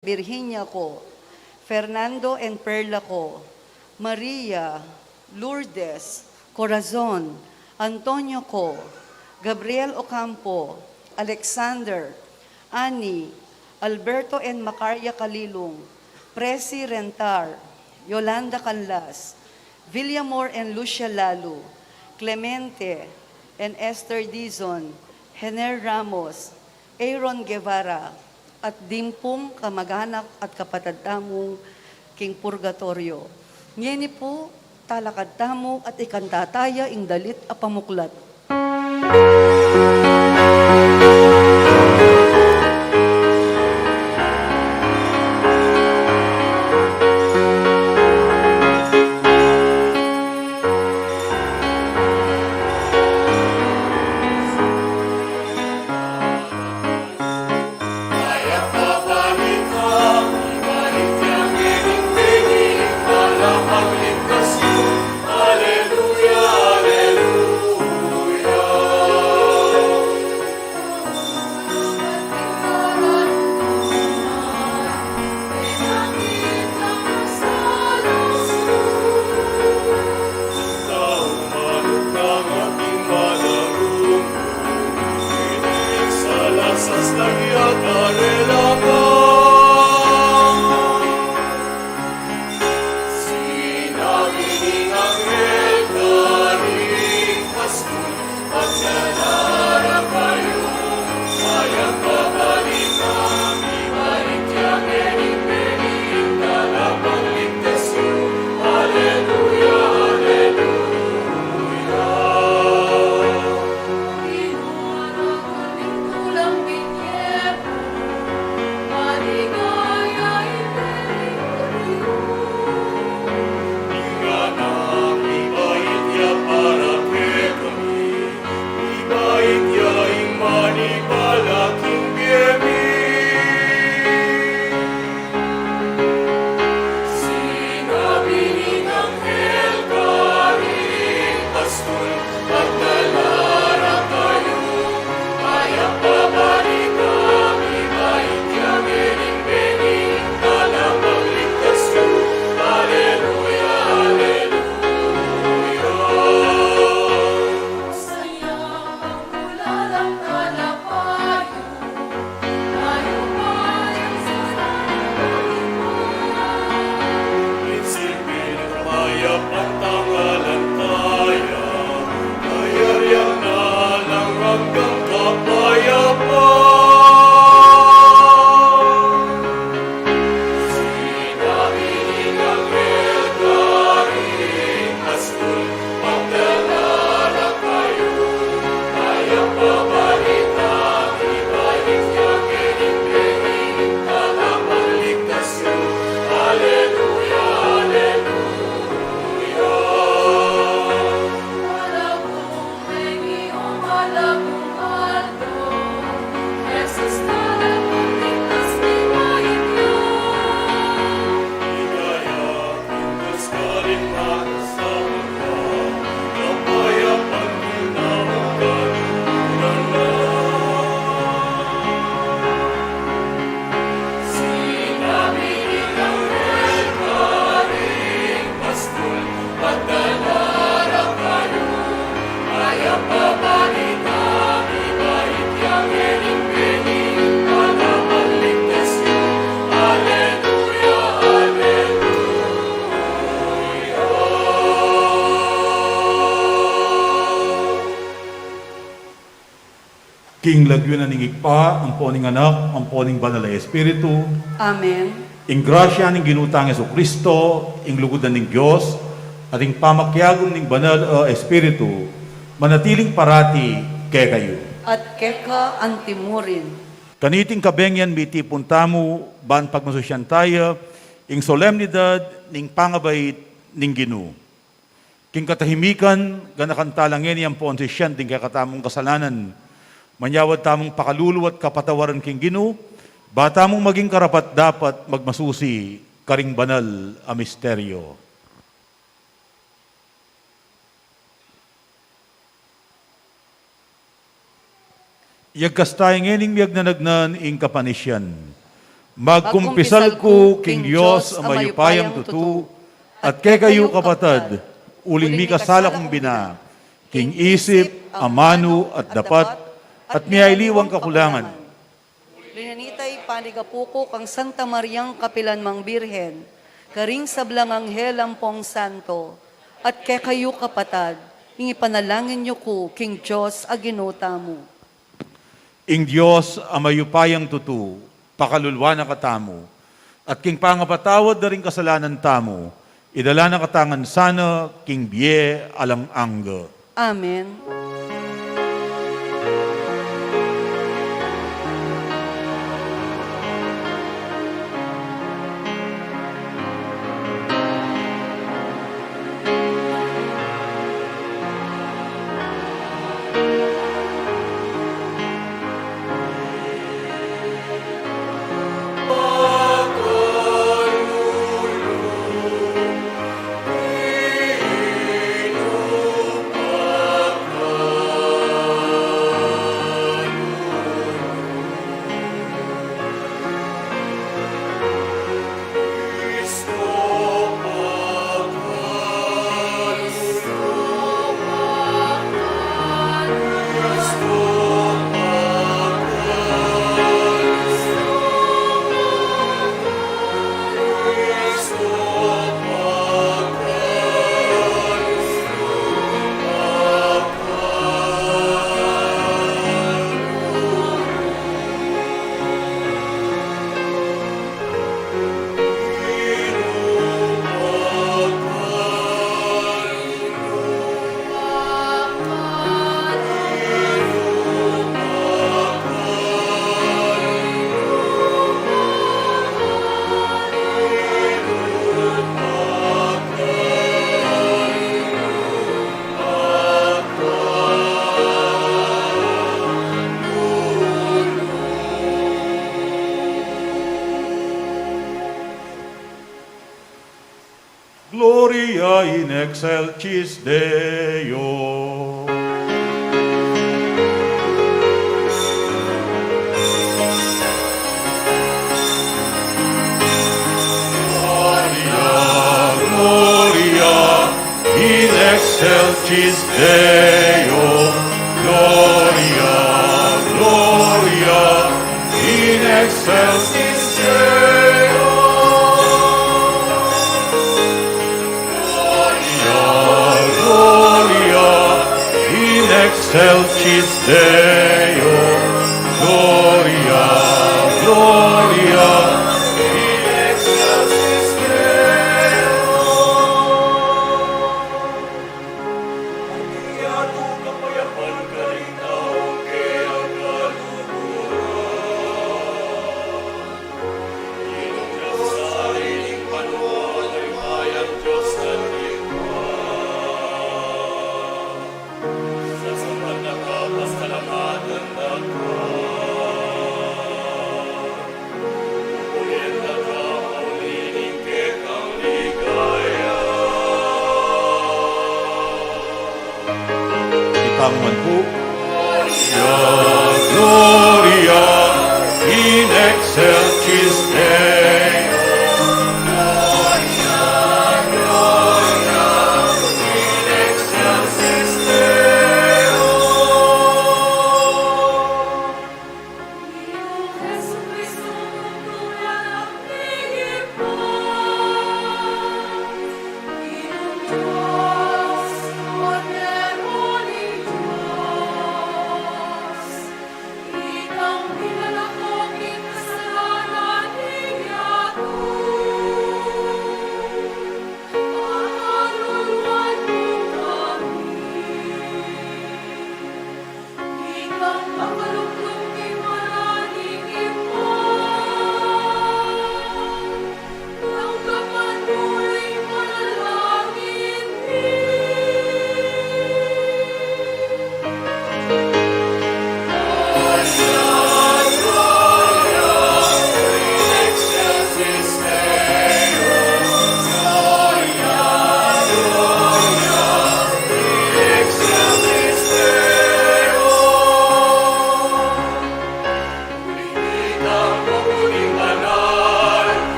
Virginia ko, Fernando and Perla ko, Maria, Lourdes, Corazon, Antonio ko, Gabriel Ocampo, Alexander, Ani, Alberto and Macaria Kalilong, Presi Rentar, Yolanda Canlas, Villamor and Lucia Lalu, Clemente and Esther Dizon, Hener Ramos, Aaron Guevara, at dimpong kamag-anak at kapatid tamong king purgatorio. Ngeni po, talakad tamo at ikantataya ing dalit a pamuklat. King lagyo na ningigpa, ang poning anak, ang poning banal na Espiritu. Amen. Ing grasya ning ginutang Yesu Kristo, ing lugudan ning Dios, at ing pamakyagon ning banal na Espiritu, manatiling parati kay kayo. At keka antimurin. Kaniting kabengyan biti puntamu, ban pagmasusyan tayo, ing solemnidad ning pangabait ning Ginoo. King katahimikan, ganakantalangin ang ponsisyan ting kakatamong kasalanan, manyawad tamong pakalulu at kapatawaran king Ginoo, bata mong maging karapat dapat magmasusi karing banal a misteryo. Yagkastay ngening miyag nanagnan ing kapanisyan. Magkumpisal ko, King Diyos, ang mayupayang tutu, at kay kayo kapatad, uling mi kasala kong bina, King isip, amano, at dapat, at miyailiwang kakulangan. Linanitay panigapuko kang Santa Mariang Kapilanmang Birhen, karing sablang anghel ang pong santo, at kay kayo kapatad, hingi panalangin niyo ko, King Diyos, aginota mo. Ing Diyos, ang mayupayang tutu, pakalulwa na katamo, at king pangapatawad na rin kasalanan tamo, idala na katangan sana, king biye alang angga. Amen. Gloria in excelsis Deo. Gloria in excelsis Deo. Gloria, Gloria in excelsis Deo. Gloria in excelsis Deo. Gloria, Gloria in excelsis Deo. Aniado kapayapan ka rin taong kaya kaluhuran. Inom na sa sariling panuan ay mayang Diyos na Itangan po. Gloria in excelsis Deo. Gloria, Gloria in excelsis Deo. Jesucristo, gloria ang Pilipan. Diyos, Cordero ni Diyos, Ikang pinalakok in kasalanan ni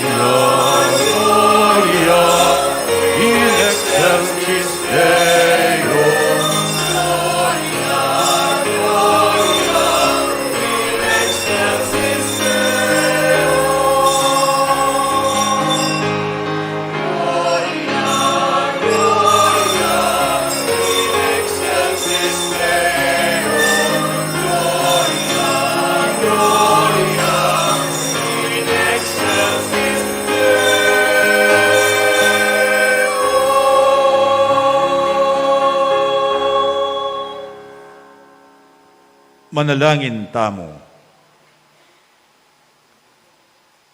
Gloria in excelsis Deo. Manalangin tamo.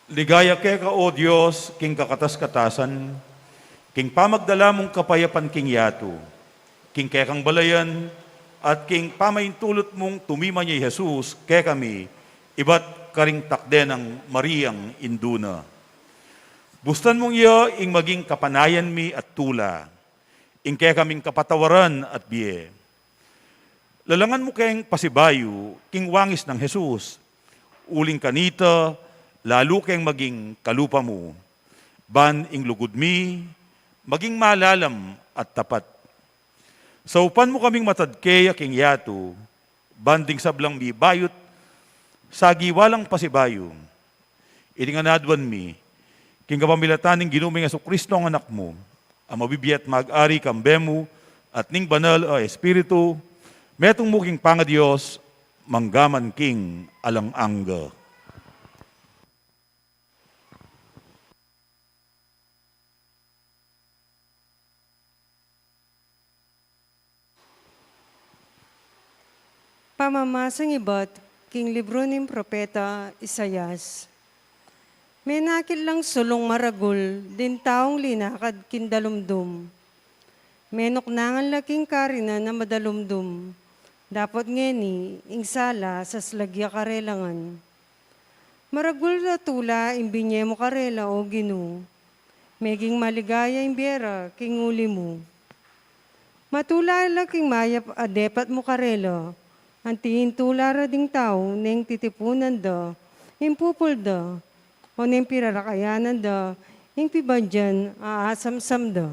Ligaya ke ka, O Diyos, king kakatas-katasan, king pamagdala mong kapayapan king yato, king kekang balayan, at king pamaintulot mong tumima niya Jesus, ke kami, iba't karing takde ng Mariang Induna. Bustan mong iyo, ing maging kapanayan mi at tula, ing ke kaming kapatawaran at biye. Lalangan mo kayong pasibayo, king wangis ng Jesus, uling kanita, lalo kayong maging kalupa mo, ban ing lugod mi, maging malalam at tapat. Sa upan mo kaming matadkeya king yato, banding sablang mi bayot, sagiwalang pasibayo, ininganadwan mi, king kapamilataning ginuming Jesucristo ang anak mo, ang mabibiyat mag-ari kambemo, at ning banal o Espiritu, metong muking pangadiyos, manggaman king alang-angga. Pamamasang iba't king libro ng propeta Isayas. May nakit lang sulong maragul, din taong linakad kindalumdum. Menok nangan laking karina na madalumdum. Dapat ngeni, ing sala sa slagya karelangan. Maragul na tula, imbinye mo karela o ginu. Meging maligaya imbera, king uli mo. Matula laking mayap adepat mo karela. Antiin tula rading tao, neng titipunan da, impupul da, o neng pirarakayanan da, ing pibandyan, aasamsam da.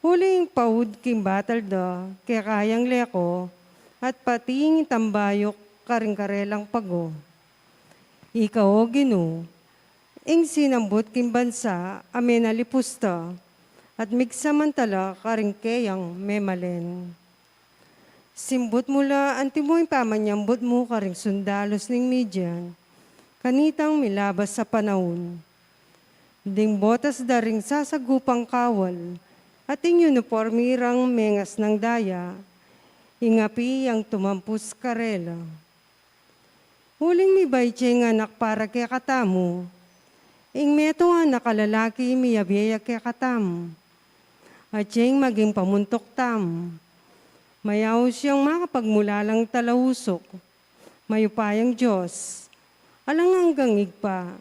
Huling paud king batal da, kaya kayang leko, at pating tambayok karing-karelang pago. Ikaw o ginu, ing sinambot king bansa, amen alipusta, at migsamantala karing kayang memalen. Simbot mula anti mo yung pamanyambot mo karing sundalos ning midyan, kanitang milabas sa panahon. Ding botas daring sasagupang kawal, at ing uniformirang mengas ng daya, ingapi ang tumampus karela. Huling mi bayche nga anak para kaya katamu, ing meto nga nakalalaki miyabiya kaya katamu, at siyang maging pamuntok tam. Mayaw siyang makapagmula lang talausok, mayupayang Diyos, alang hanggang igpa,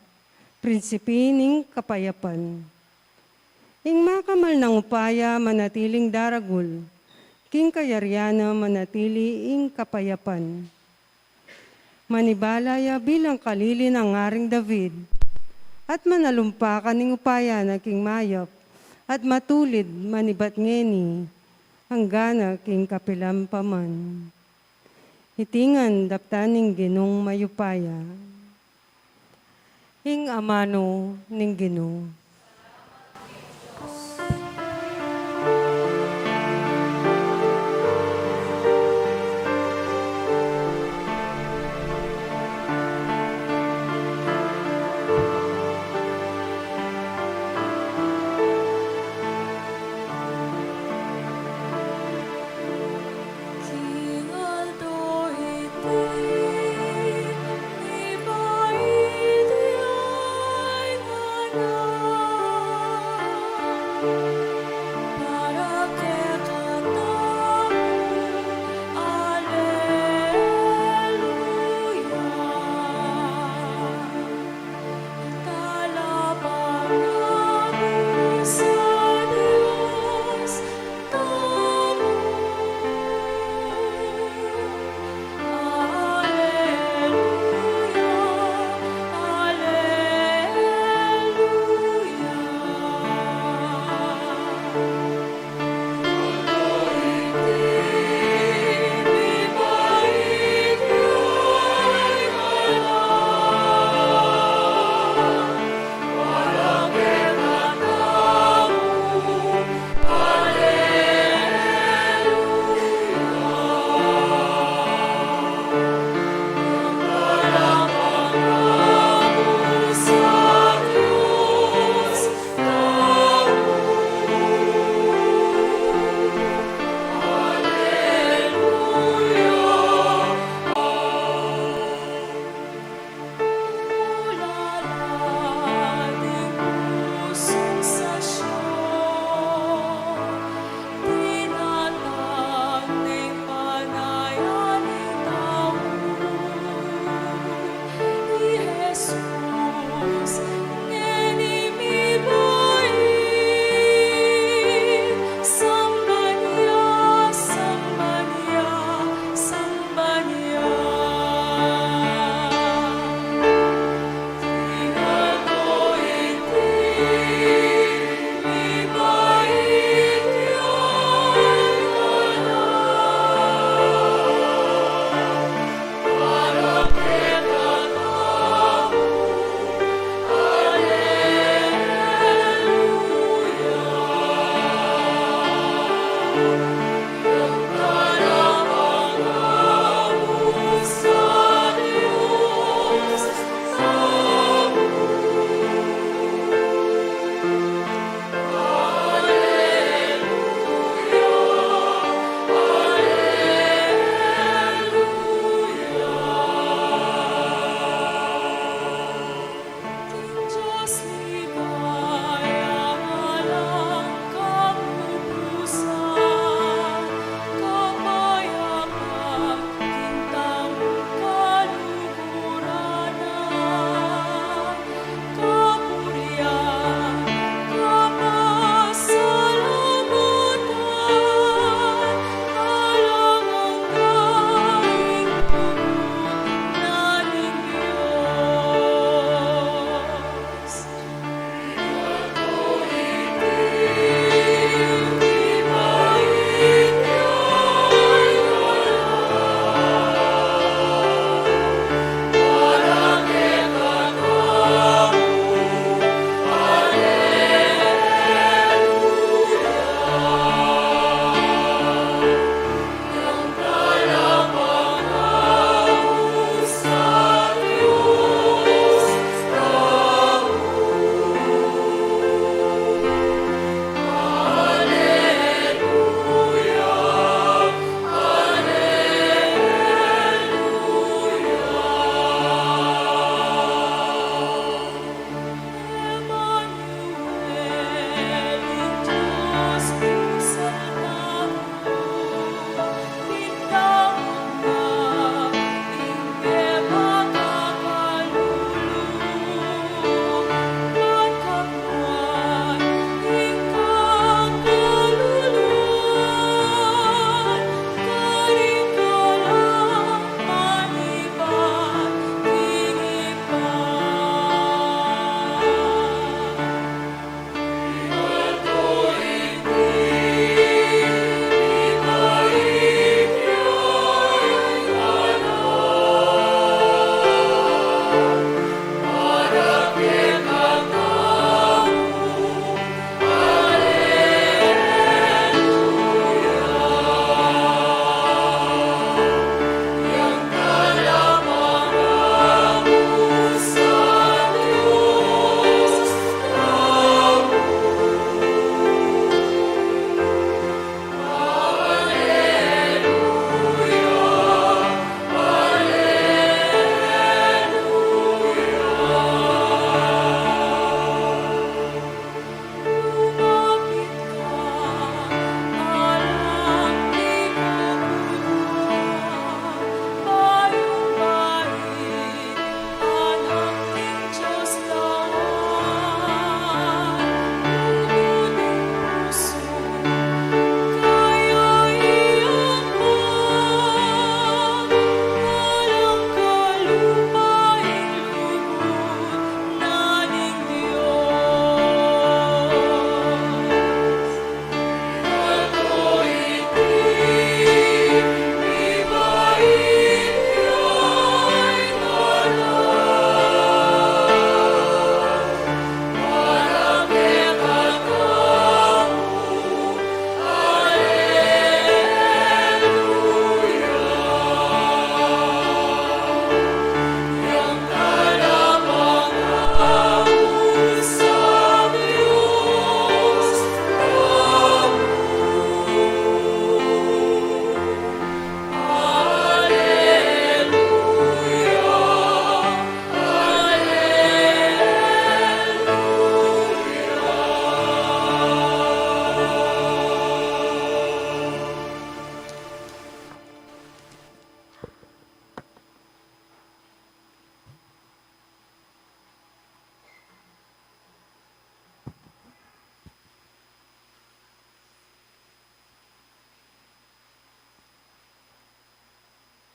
prinsipining kapayapan. Ing makamal ng upaya manatiling daragul, king kayaryana manatili ing kapayapan. Manibalaya bilang kalili ng aring David, at manalumpakan ning upaya na king mayap, at matulid manibat ngeni, hanggana king kapilam paman. Hitingan daptaning ginong mayupaya. Ing amano ning Ginoo. King authority, iba iti ay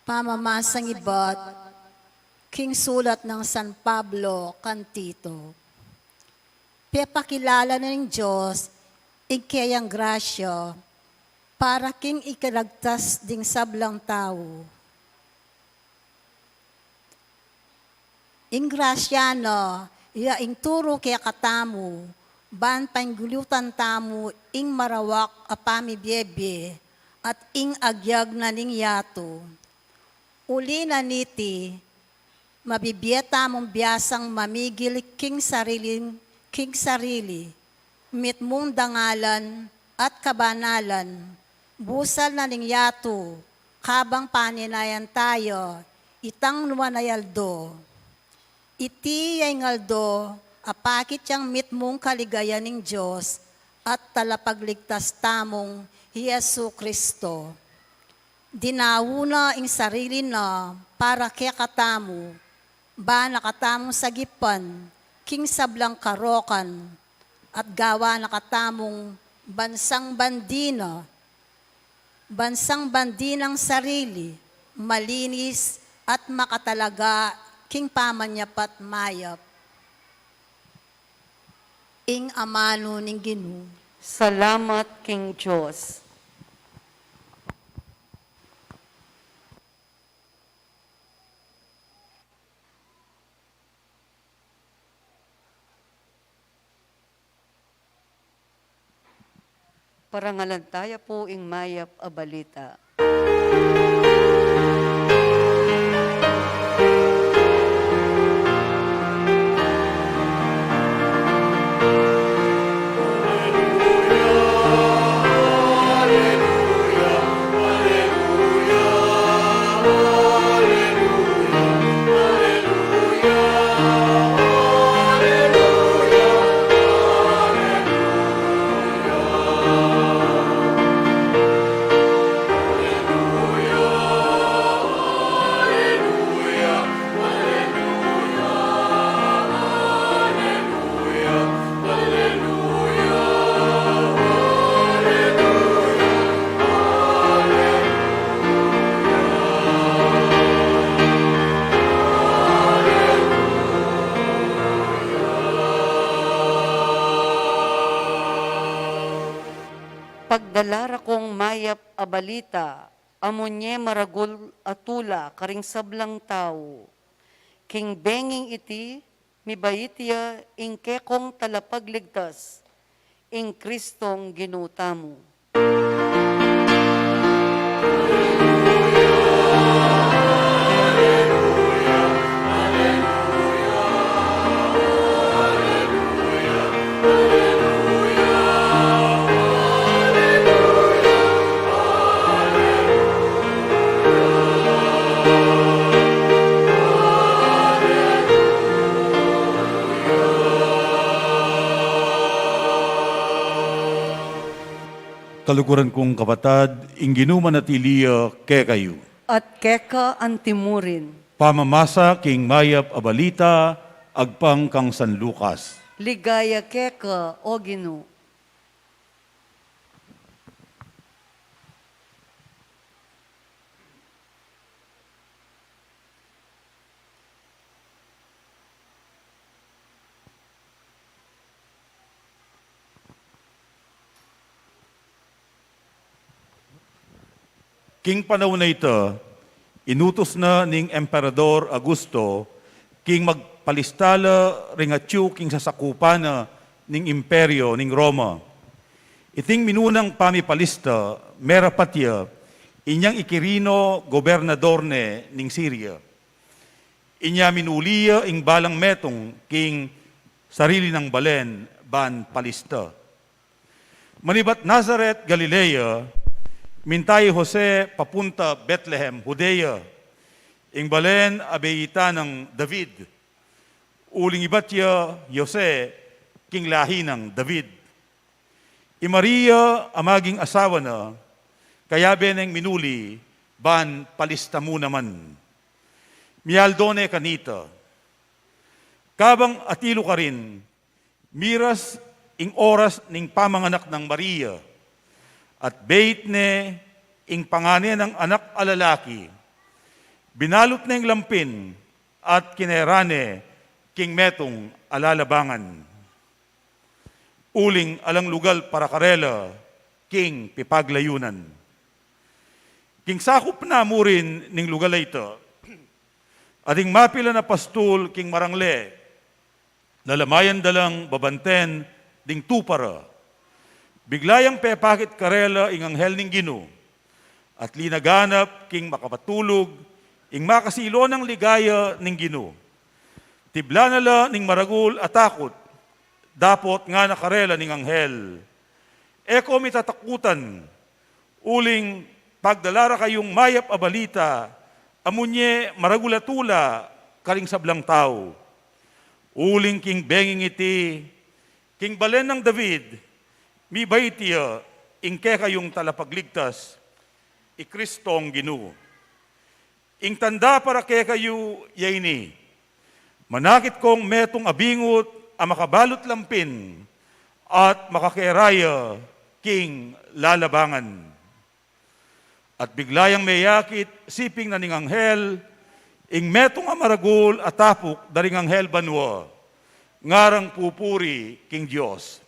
Pamamasang iba't king sulat ng San Pablo Kantito. Pepakilala na ng Diyos, ikayang grasya, para king ikalagtas ding sablang tao. Ing grasya na, iya ing turo kaya katamu, ban panggulutan tamu, ing marawak apami biebe, at ing agyag na ning yato. Uli na niti, mabibiyeta mong biyasang mamigil king sarili, mit mong dangalan at kabanalan, busal na ning yato, kabang paninayan tayo, itang numanayaldo. Iti ay ngaldo, apakit yang mit mong kaligayan ng Diyos at talapagligtas tamong Yesu Kristo. Dinawuna ing sarili na para kaya katamu, ba nakatamong sagipan, king sablang karokan, at gawa nakatamong bansang bandinang sarili, malinis at makatalaga, king pamanyapat mayap. Ing amano ning Ginoo. Salamat King Diyos. Parangalantaya po ing mayap a balita. Pagdalara kong mayap a balita, amonye maragul atula karing sablang tao. King benging iti, mibayitya ing kekong talapagligtas, ing Kristong ginutamu. Kalukuran kong kapatad, ingginuman at iliya ke kayo. At keka antimurin, Pamamasa king mayap abalita, agpang kang San Lucas. ligaya keka o Ginoo. King panahon na ito, inutos na ning Emperador Augusto, king magpalistala ringatyu king sasakupan na ning imperyo ning Roma. Iting minunang pamipalista, merapatya, inyang ikirino gobernador ning Syria. Inya minuliya ing balang metong king sarili ng balen ban palista. Manibat Nazareth, Galilea, mintay Jose papunta Bethlehem, Judea, ing balen abeyita ng David. Uling ibatya Jose, king lahi ng David. I Maria, amaging asawa na, kaya beneng minuli, ban palista mo naman. Mialdone kanita. Kabang atilo ka rin, miras ing oras ning pamanganak ng Maria, at bait ne ing pangane ng anak alalaki, binalot na ing lampin at kinerane king metong alalabangan. uling alang lugal para karela, king pipaglayunan. King sakop na mo rin ning lugal ito, ading mapila na pastul king marangle, lalamayan dalang babanten ding tupara, biglayang pepakit karela ing anghel ning Ginoo, at linaganap king makapatulog, ing makasilo ng ligaya ning Ginoo. Tibla nala ning maragul at takot, dapot nga nakarela ning anghel. Eko mitatakutan, uling pagdalara kayong mayap a balita, amunye maragulatula karing sablang tao. Uling king benging iti, king balen ng David, mi baitiya, ingke kayong talapagligtas, i Kristong Ginoo. Ing tanda para ke kayo yayni, manakit kong metong abingot a makabalot lampin at makakeraya king lalabangan. At biglayang mayakit siping na ning anghel, ing metong amaragul at tapok daring anghel banwa, ngarang pupuri king Diyos.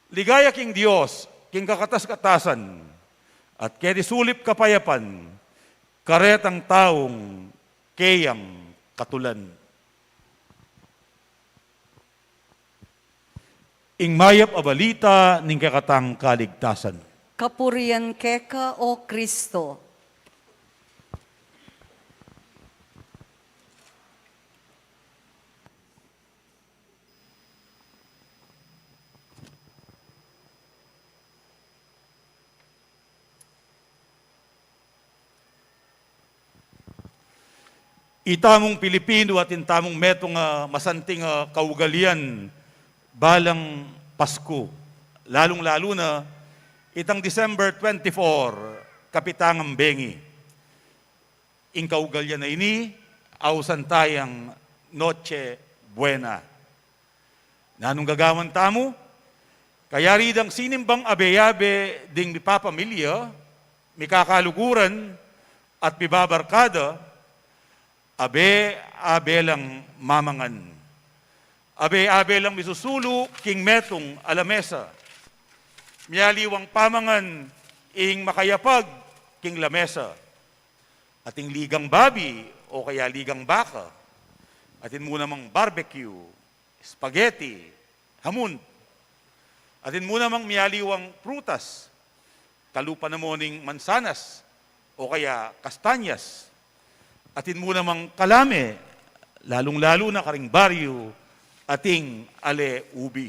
Ligaya king Diyos, king kakatas-katasan, at kedi sulip kapayapan, karetang taong kayang katulan. Ing mayap a balita ning kakatang kaligtasan. Kapurian keka o Kristo. Itamong Pilipino at intamong metong masanting kaugalian balang Pasko. Lalong-lalo na itang December 24, kapitangang bengi. Ing kaugalyan na ini, awsan tayang Noche Buena. Nanong gagawan tamo? Kaya ridang sinimbang abe-abe ding mipapamilya, mikakaluguran at mibabarkada, abe-abe lang mamangan. Abe-abe lang misusulo king metong alamesa. Miyaliwang pamangan ing makayapag king lamesa. Ating ligang babi o kaya ligang baka. Atin muna mang barbecue, spaghetti, hamon. Atin muna mang miyaliwang prutas, kalupa na mo ning mansanas o kaya kastanyas. Atin muna mang kalame, lalong-lalo na karing baryo, ating ale ubi.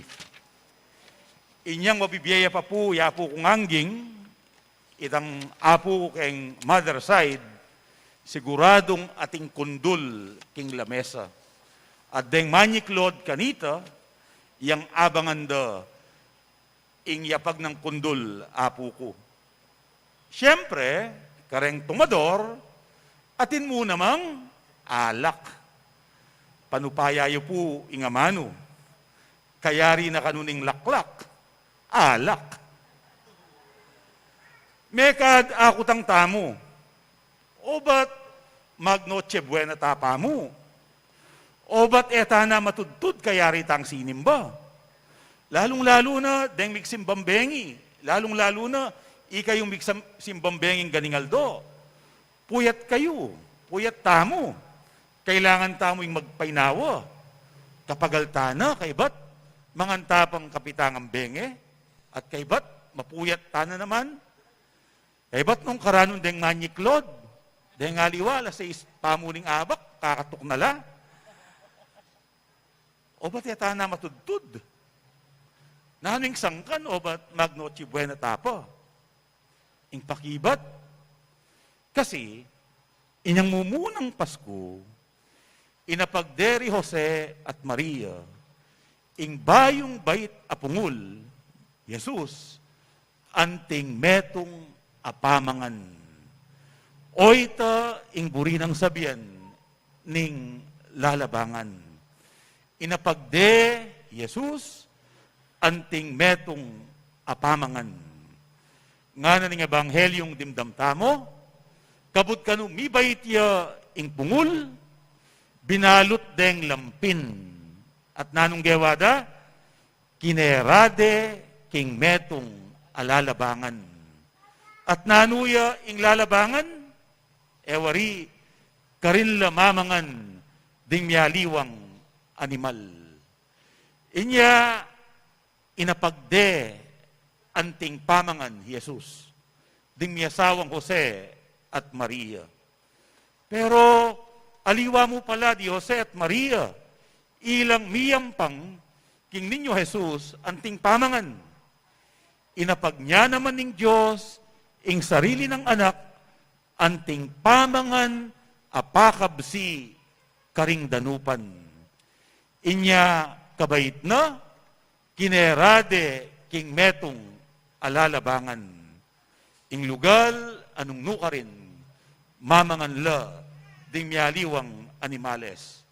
Inyang mabibiyaya pa po, yapo kong angging, itang apo keng mother side, siguradong ating kundul king lamesa. At deng manyiklod kanita, yang abangan da, ing yapag ng kundul apo ko. Siyempre, kareng tumador, atin mo namang alak. Panupayayo po ingamano, kayari na kanuning laklak, alak. Mekad ako tang tamo, o ba't magnoche buena tapa mo? O ba't eta na matudtud kayari tang sinimba? Lalong-lalo na, deng migsimbambengi, lalong-lalo na, ikayong migsimbambenging ganingaldo. Puyat kayo, puyat tamo. Kailangan tamo'y magpainawa. Kapagaltana, kay ba't mangantapang kapitangang benge? At kay ba't mapuyat tana naman? Kay ba't nung karanon deng manyiklod? Deng aliwala sa pamuning abak, kakatok na la? O ba't yata na matudtud? Naning sangkan o ba't magnoche buena tapa? Ing pakibat? Kasi, inyang mumunang Pasko, inapagderi Jose at Maria, ing bayong bait apungul, Jesus, anting metong apamangan. Oyta ing burinang sabian, ning lalabangan. Inapagde Jesus, anting metong apamangan. Nga na ning ebanghelyong dimdamtamo, kabut kanu mi baitya ing pungul, binalot deng lampin. At nanong gewada, kinerade king metong alalabangan. At nanuya ing lalabangan, ewari karin lamamangan ding miyaliwang animal. Inya inapagde anting pamangan Jesus, ding miyasawang Jose at Maria. Pero aliwa mo pala di Jose at Maria, ilang miyampang king ninyo Jesus anting pamangan. Inapagnya naman ning Diyos ing sarili ng anak anting pamangan apakabsi karing danupan. Inya kabait na kinerade king metong alalabangan. Ing lugal anong nukarin mamangan la ding miyaliwang animales.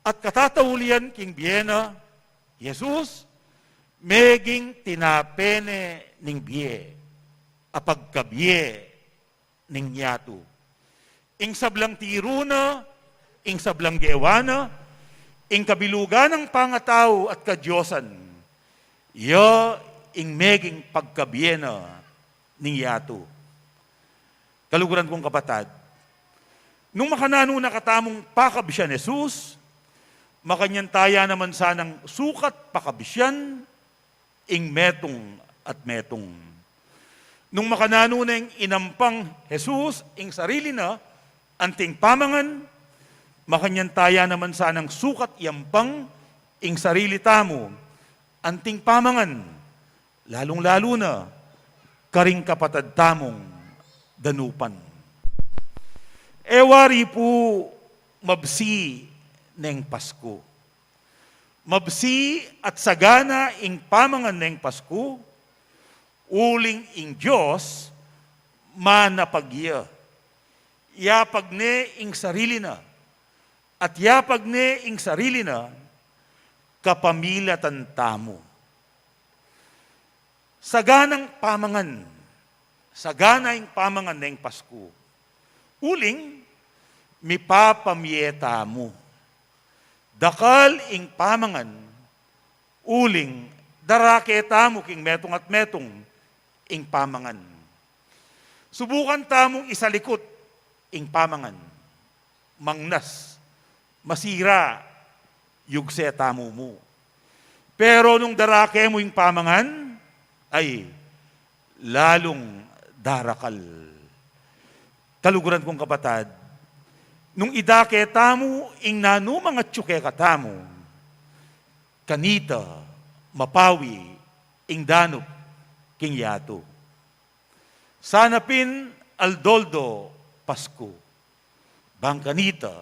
At katataulian king Biena, Jesus, meging tinapene ning biye, apagkabye ning nyatu. Ing sablang tiruna, ing sablang gewana, ing kabilugan ng pangataw at kadyosan, ya ing meging pagkabyena ning yatu. Kaluguran kong kapatad, nung makanano nakatamong pakabisyan Jesus, makanyan taya naman sanang sukat pakabisyan, ing metong at metong. Nung makanano na ing inampang Jesus, ing sarili na, anting pamangan, makanyan taya naman sanang sukat yampang, ing sarili tamo, anting pamangan, lalong-lalo na, karing kapatad tamong danupan. Ewari po mabsi neng Pasko. Mabsi at sagana ing pamangan neng Pasko, uling ing Diyos, manapagya. Yapag ne ing sarili na, at yapag ne ing sarili na, kapamilatan tamo. Saganang pamangan, sagana ing pamangan neng Pasko, uling, mipapamieta mo. Dakal ing pamangan, uling, darake tamo king metong at metong, ing pamangan. Subukan tamong isalikot, ing pamangan. Mangnas, masira, yugse tamo mo. Pero nung darake mo ing pamangan, ay lalong darakal. Kaluguran kong kapatad, nung idake tamo, ing nanu mga tsuke katamo, kanita, mapawi, ing danup, king yato. Sanapin, aldoldo, Pasko. Bangkanita,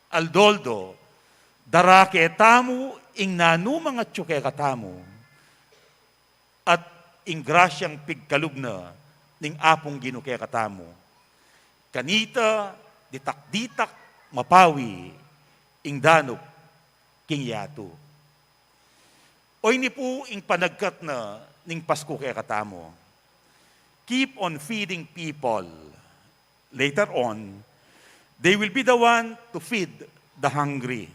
aldoldo, darake tamo, ing nanu mga tsuke katamo, at ing grasyang pigkalugna, ning apong ginuke katamo. Kanita, ditak-ditak, mapawi, ing danup, king yato. Oy ni po ing panagkat na ning Pasko kaya katamo. Keep on feeding people. Later on, they will be the one to feed the hungry.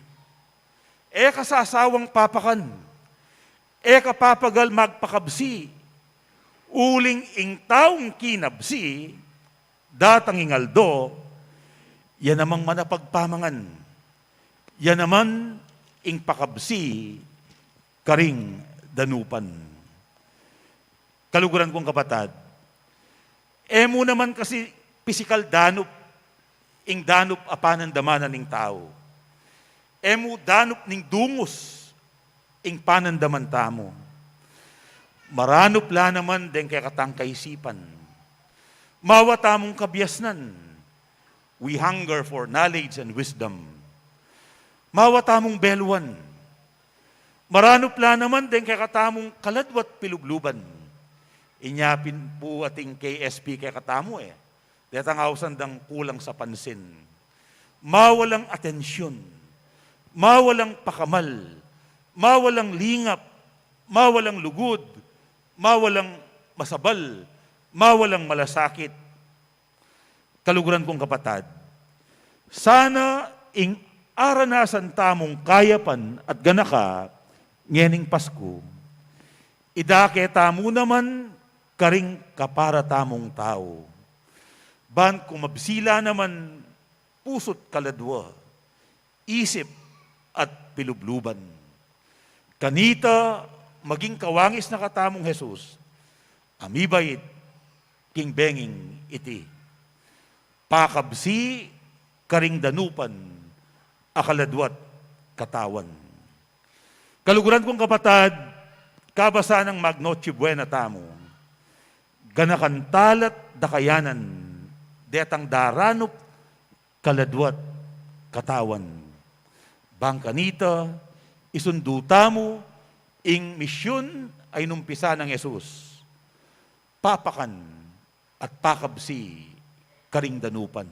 Kasasawang papakan. Kapapagal magpakabsi. Uling ing taong kinabsi, datang ingaldo, yan namang manapagpamangan. Yan naman ing pakabsi, karing danupan. Kaluguran kong kapatad, mo naman kasi pisikal danup, ing danup apanan damanan ning tao. Mo danup ning dungos, ing panandaman tamo. Maranop la naman den kay katang kaisipan. Mawa tamong kabiasnan. We hunger for knowledge and wisdom. Mawa tamong belwan. Maranop la naman din kay katamong kaladwat pilugluban. Inyapin po ating KSP kay katamo Detang hausan dang kulang sa pansin. Mawalang atensyon. Mawalang pakamal. Mawalang lingap. Mawalang lugod. Mawalang masabal. Mawalang malasakit. Kaluguran kong kapatad, sana ing aranasan tamong kayapan at ganaka, ngening Pasko, idake tamo naman karing kapara tamong tao. Ban kumabsila naman pusot kaladwa, isip at pilubluban. Kanita maging kawangis na katamong Jesus, amibait king benging iti. Pakabsi karing danupan, akaladwat katawan. Kaluguran kong kapatad, kabasa ng Magnoche Buena tamo, ganakantalat dakayanan, detang daranop, kaladwat, katawan. Bangkanita, isunduta mo, ing misyon ay numpisa ng Yesus. Papakan at pakabsi, karing danupan.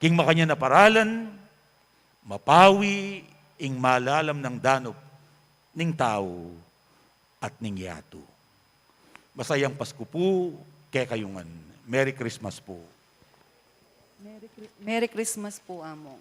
King makanya na paralan, mapawi, ing malalam ng danop, ning tao, at ning yato. Masayang Pasko po, kay kayungan. Merry Christmas po. Merry Christmas po, Among.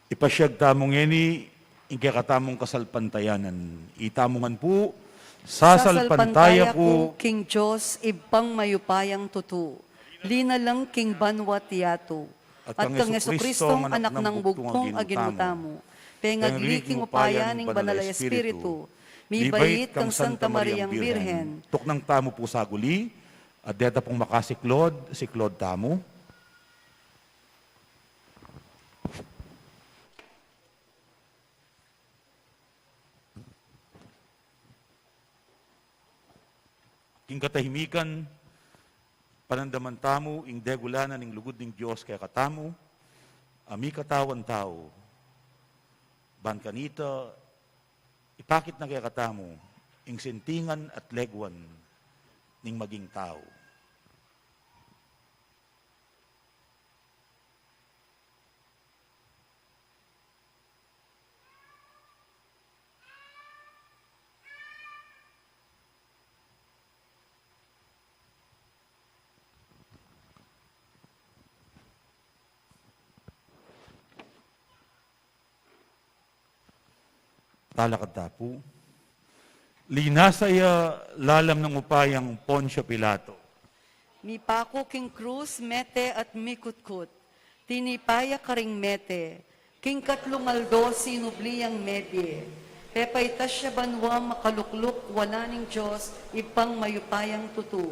Ipasyag tamong eni, ingke katamong kasalpantayanan. Itamongan po, sasalpantaya po, King Diyos, ibang mayupayang tutu. Lina lang King Banwat yato. At kang Jesucristo, anak ng bugtong aginutamo. Pengagli King upayaning banal ay Espiritu. Mibait kang Santa Mariang Birhen. Tuknang tamo po sa guli, at deta pong makasiklod, siklod tamo. King katahimikan, panandaman tamo, ing degulanan ning lugod ning Diyos kaya katamo, ami katawan tao, ban kanita, ipakit na kaya katamo, ing sentingan at legwan ning maging tao. Talakad tapo. Linasaya lalam ng upayang Poncio Pilato. Mipako King Cruz, mete at mikutkut. Tinipaya karing mete. King katlumaldo, sinubliyang medye. Pepay tasya banwa makalukluk, wala ning Diyos, ipang mayupayang tutu.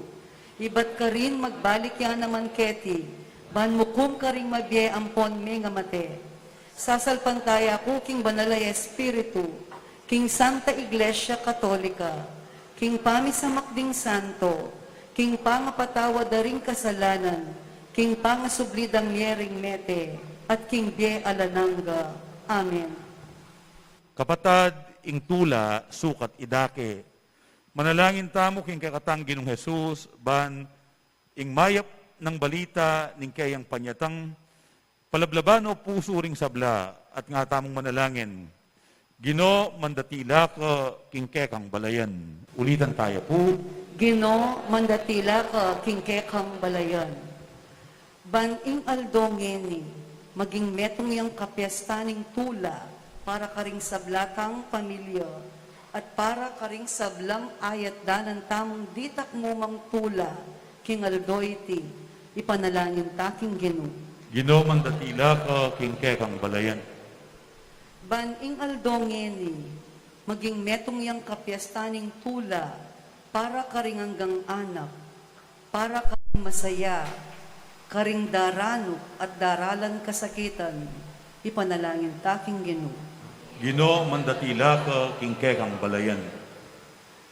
Ibat ka rin magbalik yan naman keti. Banmukum ka ring mabye ampon me nga mate. Sasalpantaya ko King Banalay Espiritu, King Santa Iglesia Katolika, King Pamisamakding Santo, King Pangapatawa daring kasalanan, King Pangasublidang Yering Mete, at King Bie Alananga. Amen. Kapatad, ing tula, sukat idake. Manalangin tamo king kakatang Ginong Jesus, ban ing mayap ng balita ning kayang panyatang palablaban o puso ring sabla at nga tamong manalangin. Gino, mandatila ka king kekang balayan. Ulitan tayo po. Gino, mandatila ka, King Kekang Balayan. Baning aldongeni, maging metong yang kapyastaning tula, para karing sablatang pamilya, at para karing sablang ayat danan tamong ditak mumang tula, King Aldoyti, ipanalangin taking Gino. Gino, mandatila ka king kekang balayan. Baning aldongeni, maging metong yang kapyastaning tula, para karing hanggang anak, para karing masaya, karing darano at daralan kasakitan, ipanalangin taking Gino. Gino, mandatila ka king kekang balayan.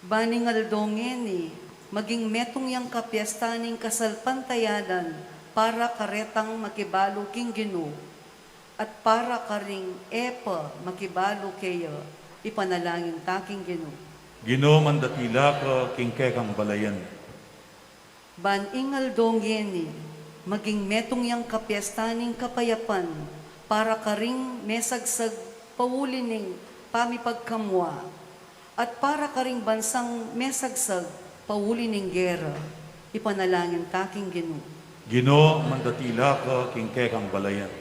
Baning aldongeni, maging metong yang kapyastaning kasalpantayanan, para karetang makibalo king Gino, at para karing epa makibalo kayo, ipanalangin taking Gino. Gino, mandatila ka king kekang balayan. Baning aldongeni, maging metong yang kapiestaning kapayapan, para karing mesagsag paulining pamipagkamwa, at para karing bansang mesagsag paulining gera, ipanalangin taking Ginoo. Ginoo, mandatila ka, kingkekang balayan.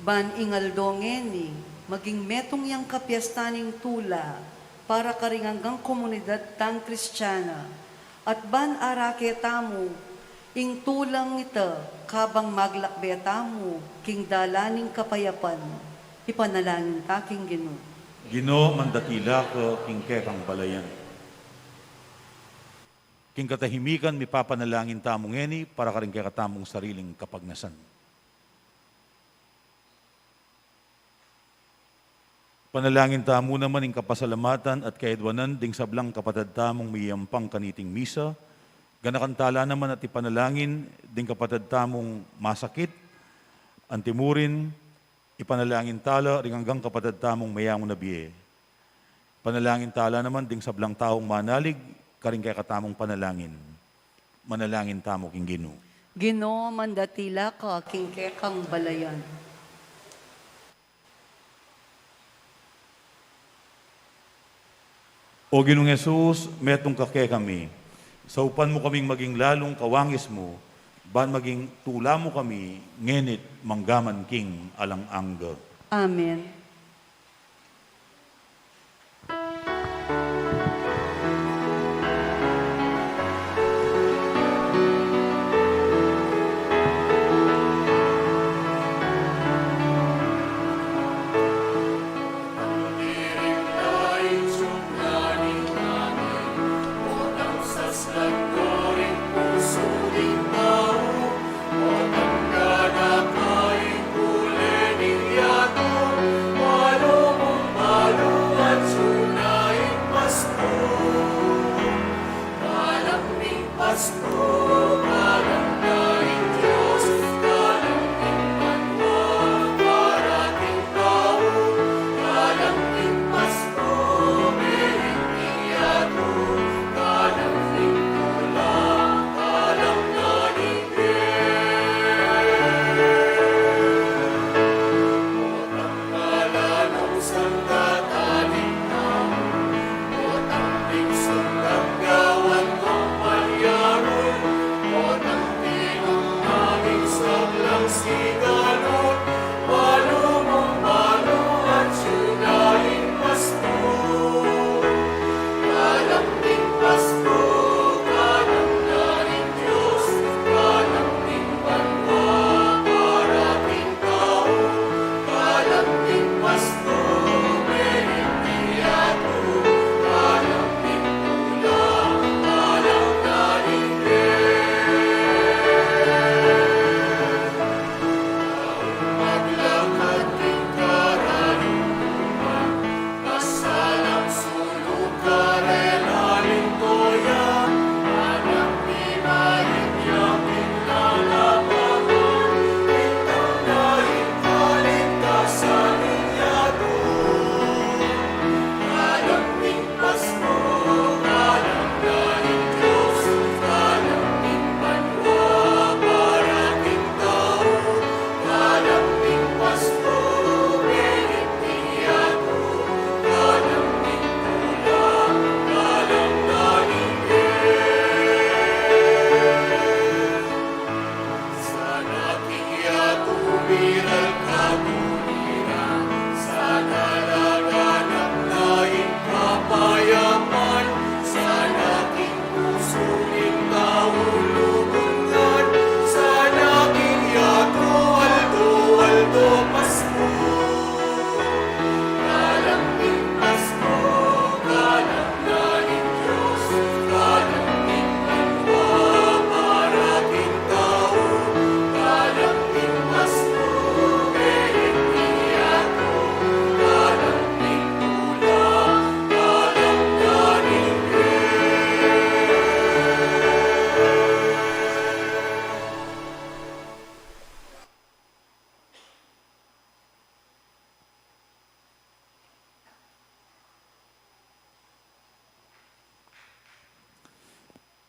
Ban ingaldongeni, maging metong yang kapiestaning tula, para karing hanggang komunidad tang Kristiyana, at ban arake tamo, ing tulang ita, kabang maglakbe tamo, king dalaning kapayapan, ipanalangin taking Ginoo. Ginoo, mandatila ka, kingkekang balayan. King katahimikan, mi papanalangin tamong eni, para ka rin kaya katamong sariling kapagnasan. Panalangin tamo naman ing kapasalamatan at kaedwanan ding sablang kapatad tamong miyampang kaniting misa, ganakantala naman at ipanalangin ding kapatad tamong masakit, antimurin, ipanalangin tala ring hanggang kapatad tamong mayamon na biye. Panalangin tala naman ding sablang taong manalig, karing kaya katamong panalangin. Manalangin tamo king Ginoo. Ginoo, mandatila ka, king kekang balayan. O Ginoong Yesus, metong kake kami. Sa upan mo kaming maging lalong kawangis mo, ban maging tula mo kami, ngenit manggaman king alang angga. Amen. O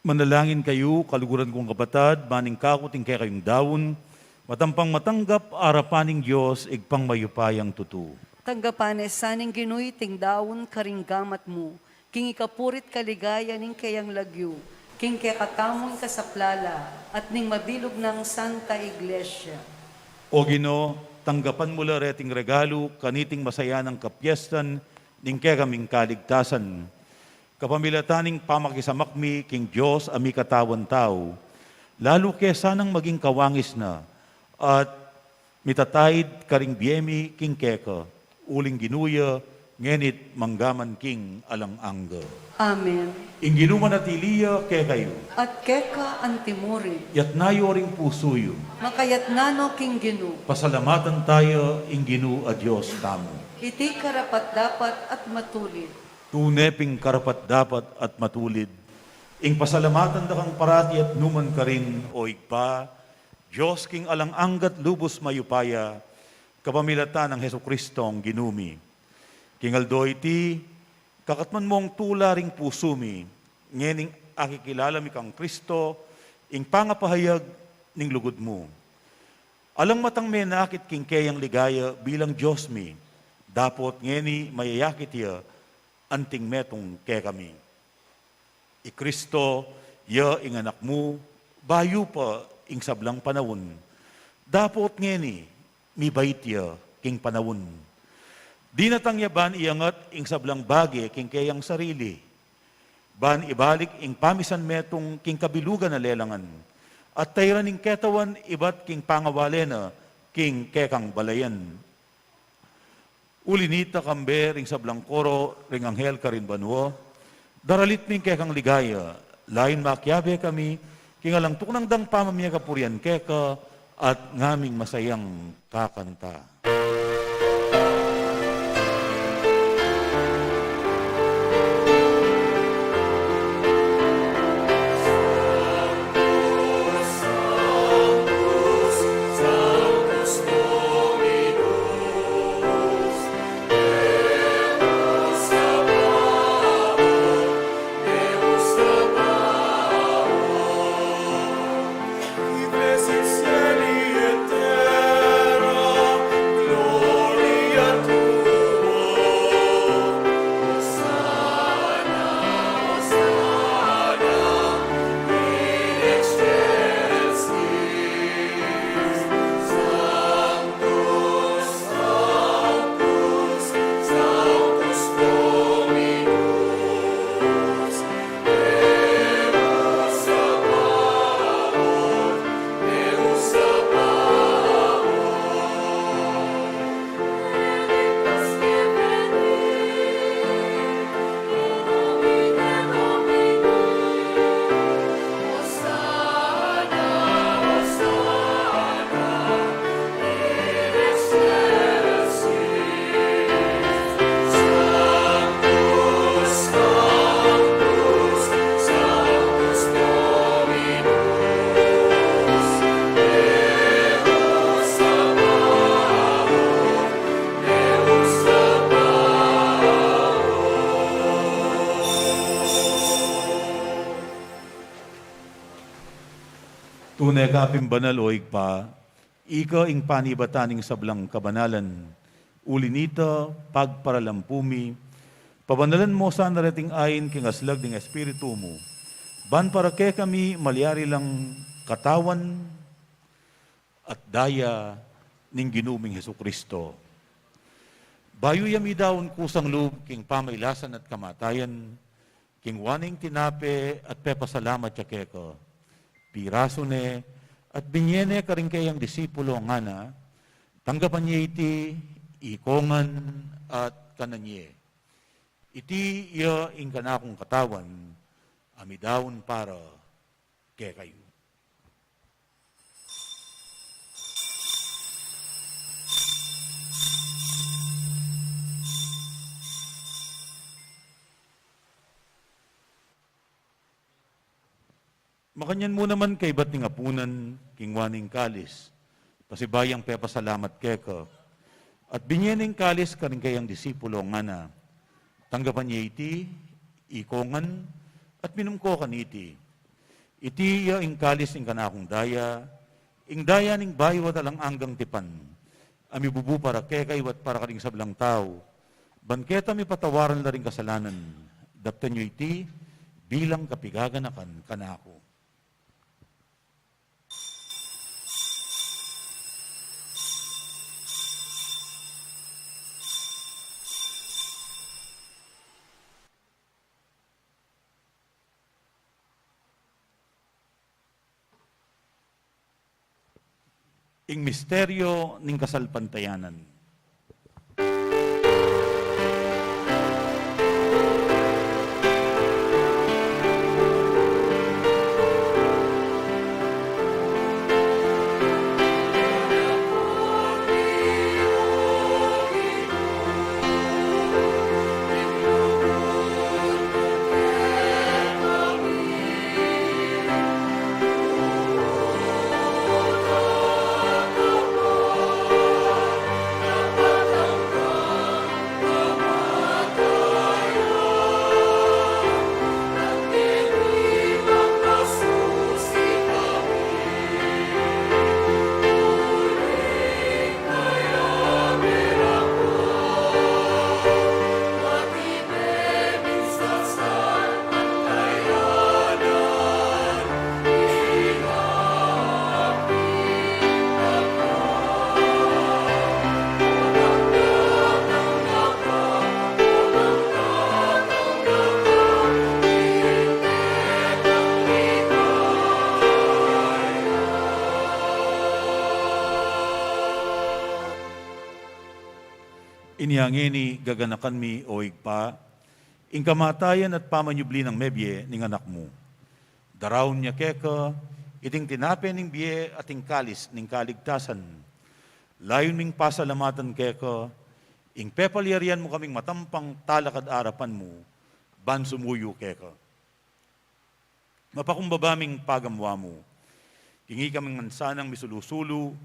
Manalangin kayo, kaluguran kong kapatad, maning kakuting kaya kayong dawon, matampang matanggap, arapaning Diyos, igpang mayupayang tutu. Tanggapan saning ginuy ting dawon karinggamat mo, king ikapurit kaligaya ning kayang lagyo, king kaya katamon kasaplala, at ning mabilog ng Santa Iglesia. O Ginoo, tanggapan mo la reting regalo, kaniting masaya ng kapyestan, ning kaya kaming kaligtasan. Kapamilataning pamakisamakmi, king Diyos, ami katawan tao, lalo kesa nang maging kawangis na, at mitatayid karing biyemi, king keka, uling ginuya, ngenit manggaman king alang angga. Amen. Inginuman at iliya, kaya kayo, At keka antimuri, yat nayo ring pusuyo, makayat nano king ginu, pasalamatan tayo, inginu a Diyos tamo. iti karapat dapat at matulid. Tuneping karapat dapat at matulid. Ing pasalamatan da kang parati at numan ka rin, o igpa, Diyos king alang anggat lubos mayupaya, kapamilatan ng Heso Kristong ginumi. King aldo iti, kakatman mong tula ring pusumi, ngening akikilala mi kang Kristo, ing pangapahayag ning lugod mo. Alang matang menakit king kayang ligaya bilang Diyos mi, dapot ngeni mayayakit ya, anting metong kaya kami. I Kristo, ya ing anak mo, bayo pa ing sablang panawon. Dapot ngeni, mi bait ya king panawon. Di natangya ban iangat ing sablang bagi king kayang sarili. Ban ibalik ing pamisan metong king kabilugan na lelangan. At tayran ing ketawan ibat king pangawalena king kekang balayan. Ulinita kambe ring sablang koro ring anghel karin banwo. Daralit ning kekang ligaya. Lain makyabe kami kingalang tuknang dang pamamya kapurian keka at ngaming masayang kakanta. Tunay kaping banal o igpa, ika ing panibataning sablang kabanalan, ulinita pagparalampumi, pabanalan mo sa narating ayin king aslag ng Espiritu mo, ban para ke kami malyari lang katawan at daya ning ginuming Heso Kristo. Bayo yami daon kusang loob king pamaylasan at kamatayan, king waning tinape at pepasalamat ya keka. Piraso ne, at binyene karing kayang disipulo nga na, tanggapan niya iti, ikongan at kananye. Iti iya ing kanakong katawan, amidawon para kay kayo. Makanyan mo naman kay ba't ning apunan, kingwaning kalis, pasibayang pepasalamat keka, at binyening kalis karing kayang disipulo nga na, tanggapan niya iti, ikongan, at minumko kan iti, Iti ing kalis ing kanakong daya, ing daya ning bayo at alang anggang tipan, ami bubu para kekay wat para karing sablang tao, banketa mi patawaran na rin kasalanan, daptan nyo iti bilang kapigaganakan kanako. Ing misteryo ning kasalpantayanan. Inyangini gaganakan mi o igpa, ing kamatayan at pamanyubli ng mebye ning anak mo. Darawon niya keka, iting tinape ning biye at ing kalis ning kaligtasan. Layon ming pasalamatan keka, ing pepalyarian mo kaming matampang talakad arapan mo, ban sumuyo keka. Mapakumbabaming pagamwa mo, kingi kaming ansanang misulusulu,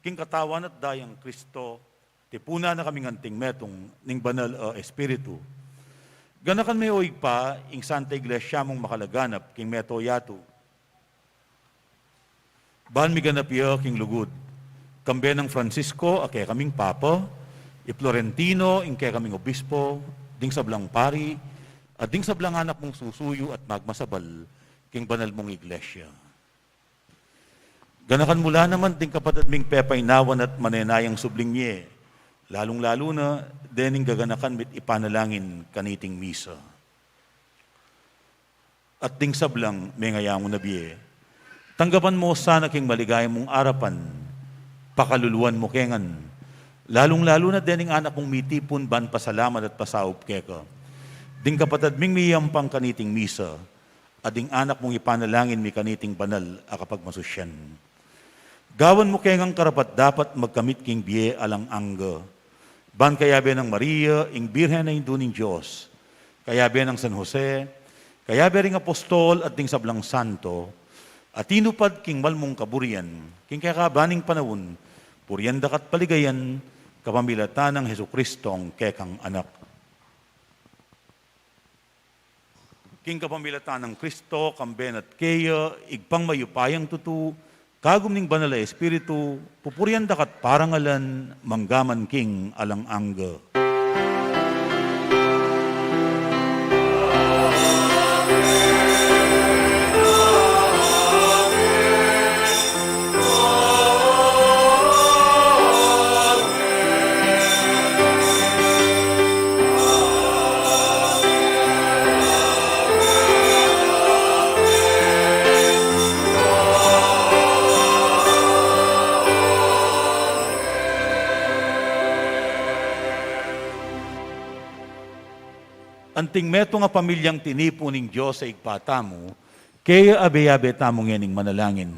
king katawan at dayang Kristo, tipuna na kaming anting metong ning banal espiritu. Ganakan may oig pa, ing Santa Iglesia mong makalaganap, king meto yato. Ban mi ganap iyo, king lugod. Kambe ng Francisco, ake kaming papa, i Florentino, ing ke kaming obispo, ding sablang pari, at ding sablang anak mong susuyo at magmasabal, king banal mong iglesia. Ganakan mula naman ding kapatid ming pepay nawan at manenayang subling niye, lalong-lalo na, dening gaganakan mit ipanalangin kaniting misa. At ding sablang, may ngayamo na biye, tanggapan mo sana king maligaya mong arapan, pakaluluan mo kengan, lalong-lalo na dening anak mong mitipon ban pasalamat at pasaop keka. Ding kapatid ming miyampang kaniting misa, at ding anak mong ipanalangin mi kaniting banal a kapag masusyan. Gawan mo kengang karapat dapat magkamit king biye alang angga, ban kayabe ng Maria, ing Birhen na Hindu ng Diyos, kayabe ng San Jose, kayabe ring apostol at ding sablang santo, at inupad king malmong kaburian, king kakabaning panahon, puryanda kat paligayan, kapamilatan ng Hesu Kristong kekang anak. King kapamilatan ng Kristo, kamben at keya, igpang mayupayang tutu, kagum ning banal na espiritu, pupurian dakat parangalan, manggaman king alang angga. Anting meto nga pamilyang tinipo ning Diyos sa igpata mo, kaya abe-abe tamong yaning manalangin.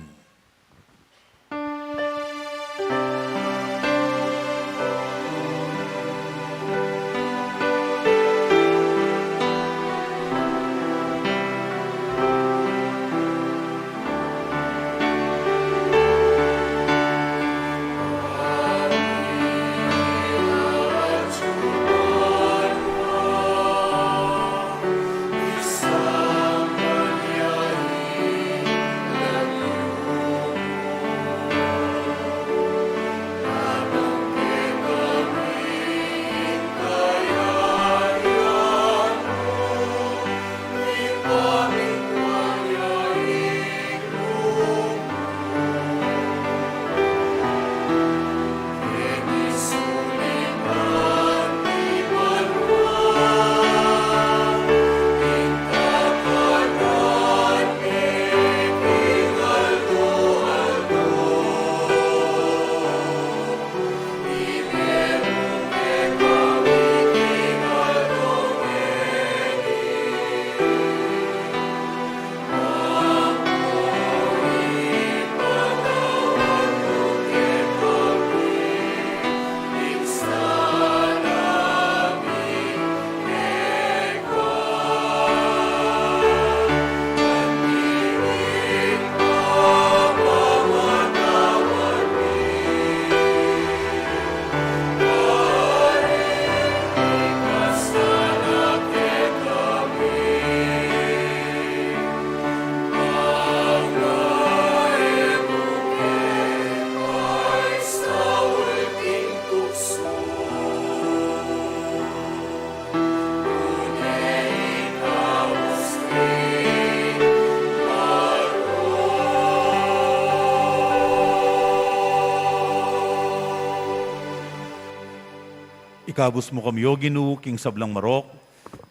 Ikabus mo kami, O Ginoo, king sablang marok,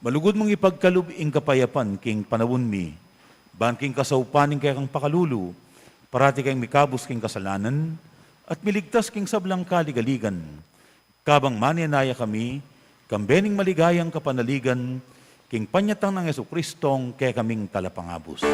malugod mong ipagkalub ing kapayapan, king panawon mi, ban king kasaupaning kaya kang pakalulu, parati kayong mikabus king kasalanan, at miligtas king sablang kaligaligan. Kabang manianaya kami, kambening maligayang kapanaligan, king panyatang ng Jesucristong kaya kaming talapangabos.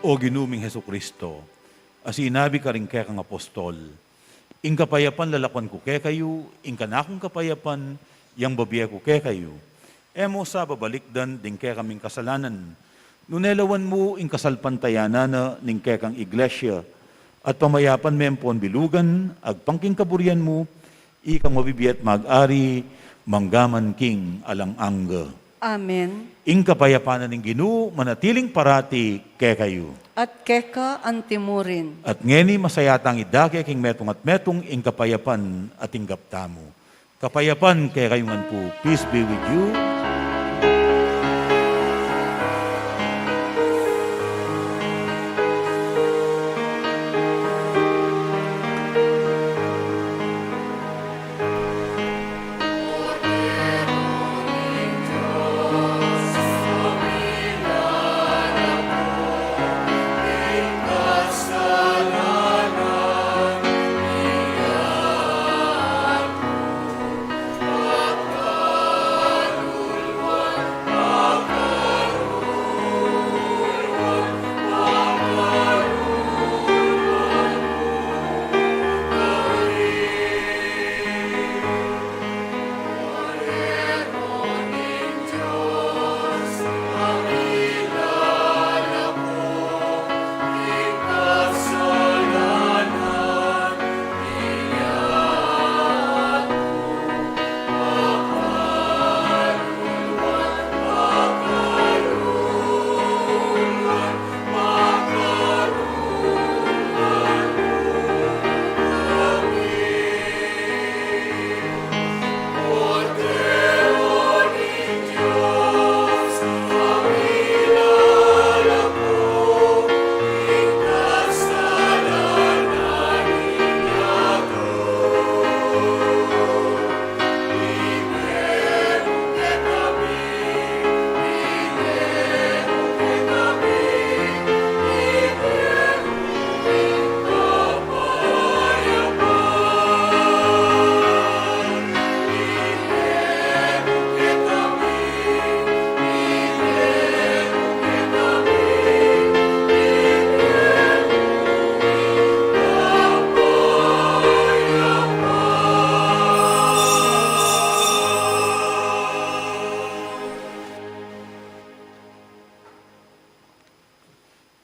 O ginuming Heso Kristo, asinabi ka rin kaya kang apostol, ing kapayapan lalakwan ko kaya kayo, ing kanakong kapayapan, yang babiya ko kaya kayo. Emo sa babalikdan, ding kaya kaming kasalanan, nunelawan mo ing kasalpantayana ning kaya kang iglesia, at pamayapan mempon bilugan, agpangking kaburian mo, ikang mabibiyat mag-ari, manggaman king alang-angga. Amen. Ing kapayapanan ng Ginoo, manatiling parati kaya kayo. At keka antimurin. At ngeni masayatang idake king metong at metong ing kapayapan at ing gaptamo. Kapayapan kaya kayo man po. Peace be with you.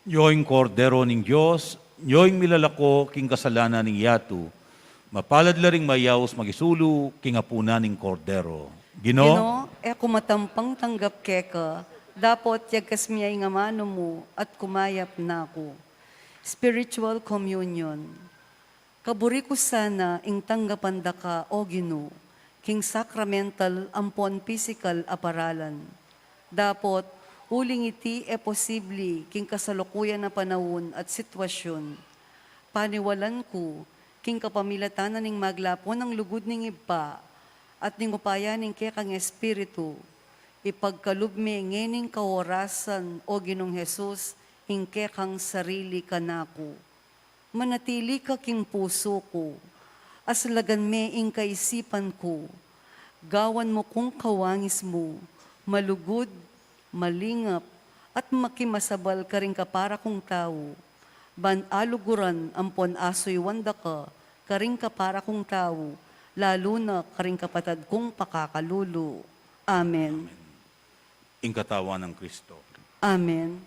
Yoing kordero ning Diyos, yoing milalako king kasalanan ning yatu, mapalad laring mayaws magisulu king apuna ning kordero. Gino, Kumatampang tanggap keka, dapot yagkas miyay nga mano mo at kumayap na ako. Spiritual communion. Kaburi ko sana ing tanggapan da ka, O Ginoo, king sacramental ampon physical aparalan. Dapot, uling iti posible king kasalukuyan na panahon at sitwasyon. Paniwalan ko, king kapamilatanan ning maglapon ng lugod ning iba, at ning upaya ning kekang espiritu, ipagkalub mi ngening kaorasan, O Ginong Jesus, ing kekang sarili kanako. Manatili ka king puso ko, aslagan me ing kaisipan ko, gawan mo kung kawangis mo, malugod, malingap, at makimasabal ka rin ka para kong tao. Ban aluguran ampon asoy wanda ka, karing ka para kong tao, lalo na karing kapatad kong pakakalulu. Amen. ing katawan ng Kristo. Amen.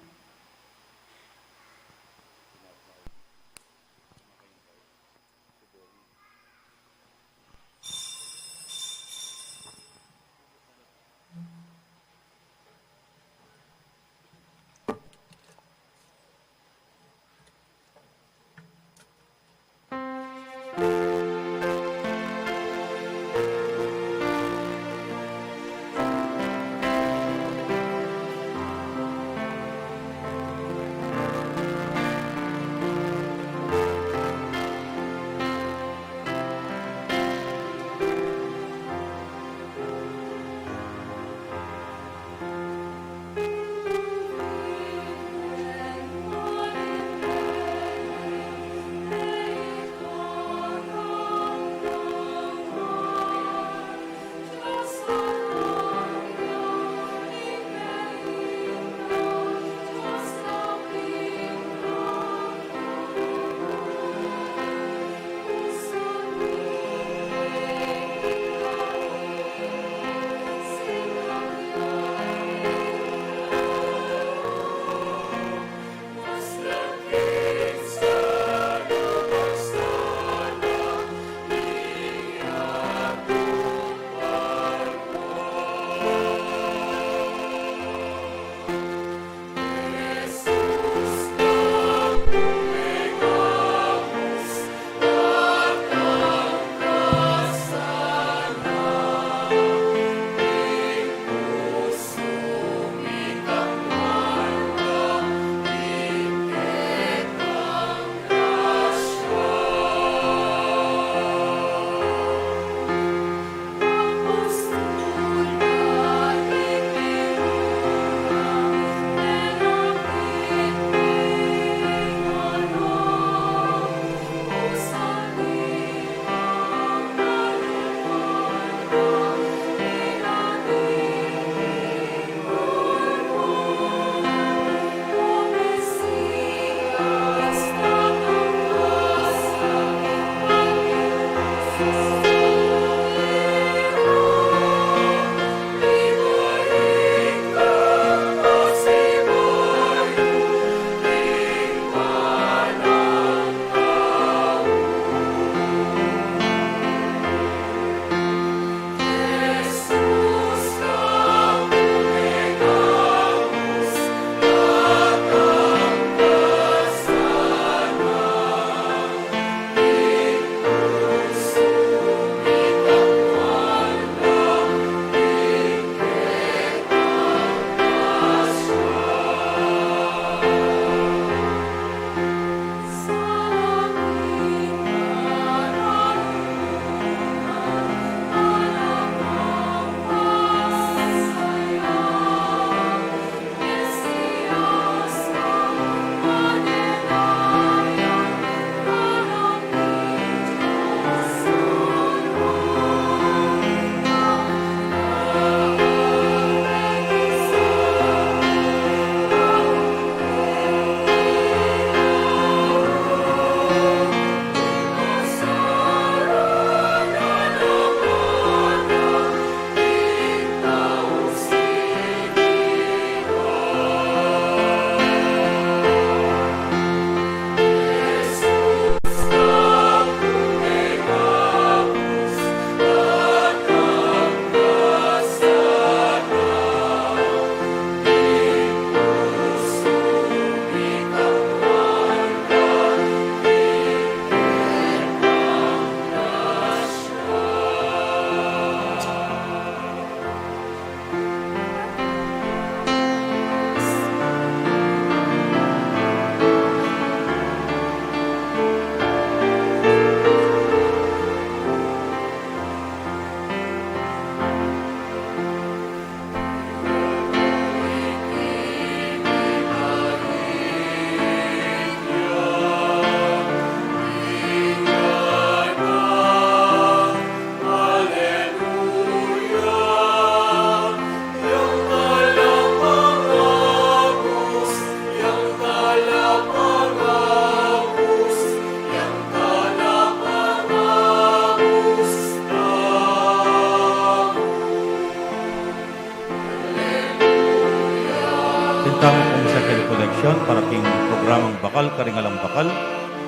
bakal, karingalang bakal,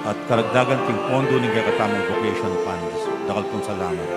at karagdagan ting pondo ng kakatamang vocation funds. Dakal pong salamat.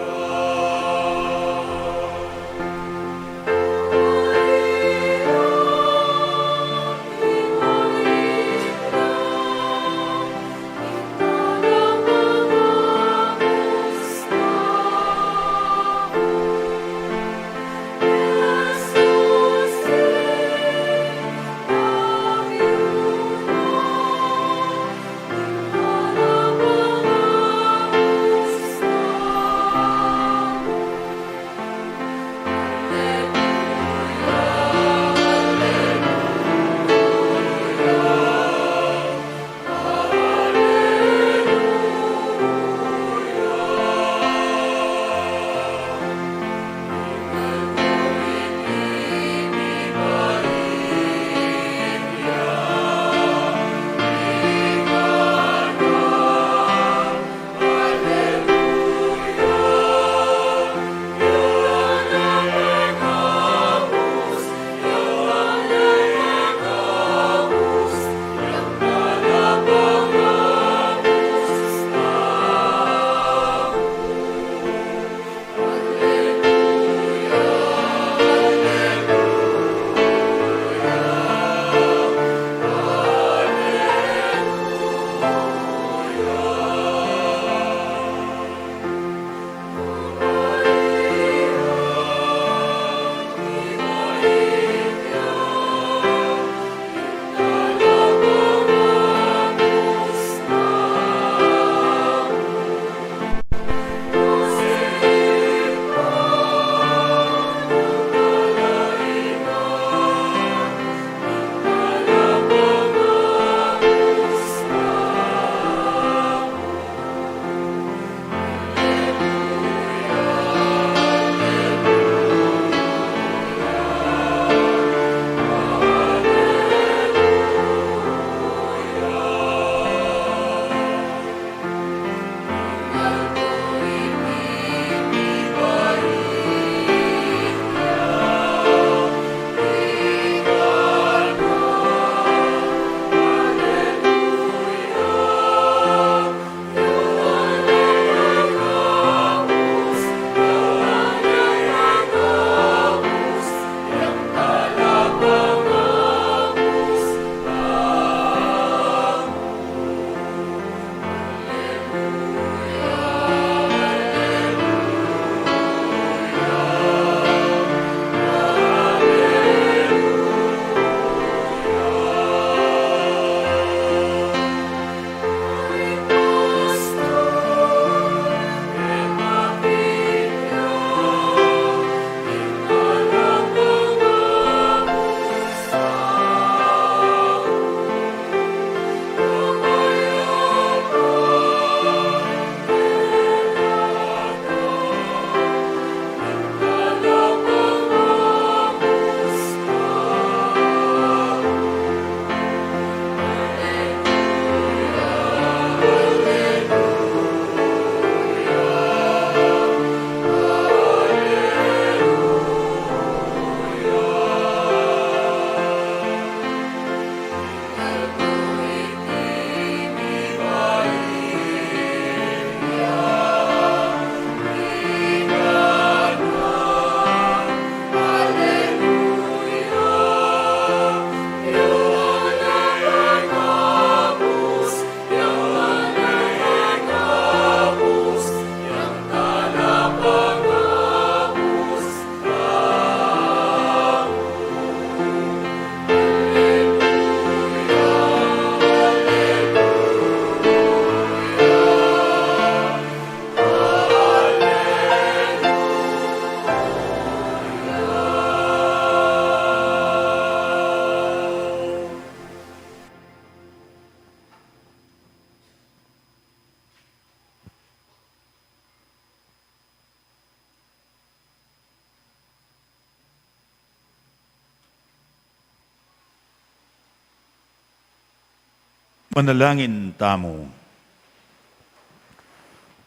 Manalangin tamo.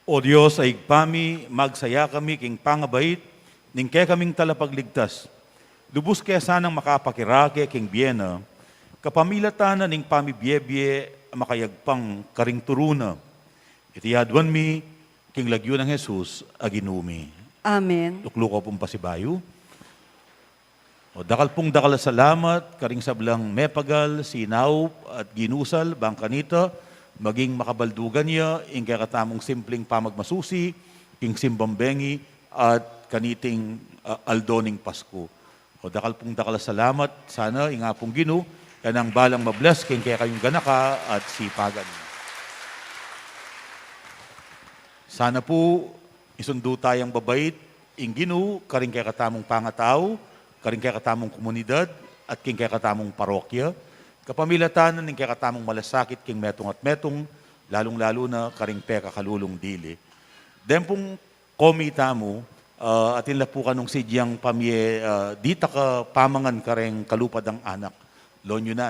O Diyos, ay pami, magsaya kami king pangabait, ning kaya kaming talapagligtas. Lubos kaya sanang makapakirake king biyena, kapamilatan ning pamibyebye makayagpang karing turuna. Iti yadwan mi, king lagyo ng Jesus, aginumi. Amen. Tuklo ko pong pasibayo. O dakal pong dakal salamat, karing sablang mepagal, sinaw at ginusal, bangkanita, maging makabaldugan niya, ing kaya katamong simpleng pamagmasusi, king simbambengi, at kaniting aldoning Pasko. O dakal pong dakal salamat, sana inga pong ginu, yan ang balang mabless, king kaya kayong ganaka at sipagan. Sana po isundo tayong babait, ing ginu, karing kaya katamong pangataw, karing kaya katamong komunidad, at king kaya katamong parokya, kapamilatanan ng kaya katamong malasakit king metong at metong, lalong-lalo na karing peka kalulong dili. Den pong komita mo, atin la po kanong sidyang pamye, dita ka pamangan kareng kalupad ang anak. Lonyo na,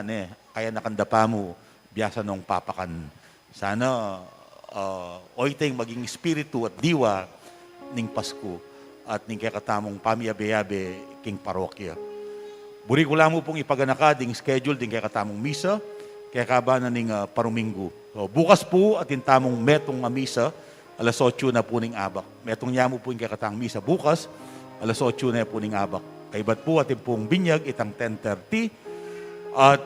kaya nakandapa mo, biyasa nung papakan. Sana, oiteng maging espiritu at diwa ning Pasko at ning kaya katamong pamiyabe-yabe king parokya. Buri ko lang mo pong ipaganaka ding schedule ding kaya katamong misa, kaya kabanan ning paruminggo. So, bukas po atin tamong metong misa, alas 8 na po ning abak. Metong niya mo po yung kaya katamong misa bukas, alas 8 na po ning abak. Kaibat po atin pong binyag itang 10:30 at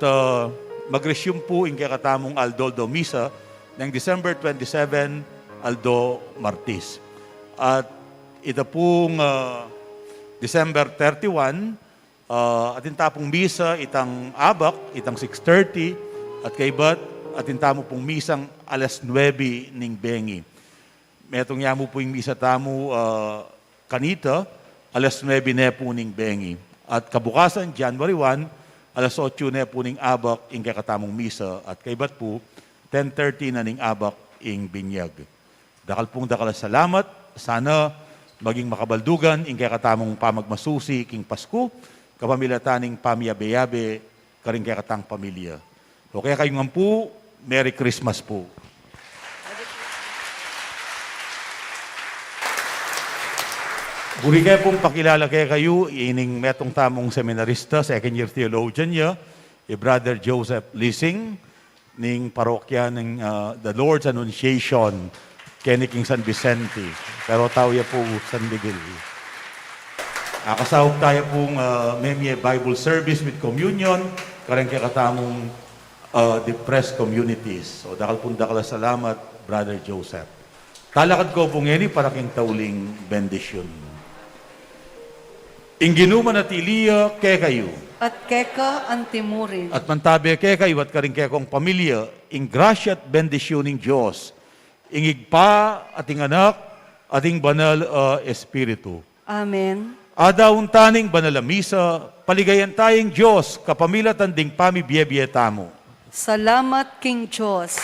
mag-resume po yung kaya katamong Aldoldo Misa ng December 27, Aldo Martis. At ito pong December 31, atin tapong misa itang abak, itang 6:30, at kaibat atin tamo pong misang alas 9 ning bengi. Metong yamo po yung misa tamo kanita, alas 9 na po ning bengi. At kabukasan, January 1, alas 8 na po ning abak, ing kakatamong misa, at kaibat po, 10:30 na ning abak, ing binyag. Dakal pong dakal salamat, sana maging makabaldugan, ing kaya katamong pamagmasusi, king Pasko, kapamilataning pamiyabe-yabe, karing kaya katang pamilya. O kaya kayong ampu, Merry Christmas po. Buri kayo pong pakilala kayo, ining metong tamong seminarista, second year theologian niya, Brother Joseph Lising, ning parokya ng The Lord's Annunciation, Kenny King San Vicente, pero tao ya po San Miguel. Kasahog tayo pong Memye Bible Service with Communion, karang kakatamong depressed communities. So dakal pong dakal salamat, Brother Joseph. Talakad ko pong ini para king tauling bendisyon. Inginuman at iliya kay kayo. At keka antimurin. At mantabi kay kayo at karing kay kong pamilya, ing grasya at bendisyon ng Diyos, ingigpa ating anak, ating banal espiritu. Amen. Adaun taning banal a misa, paligayan tayong Diyos, kapamilatan ding pamibiyebiyeta mo. Salamat King Diyos.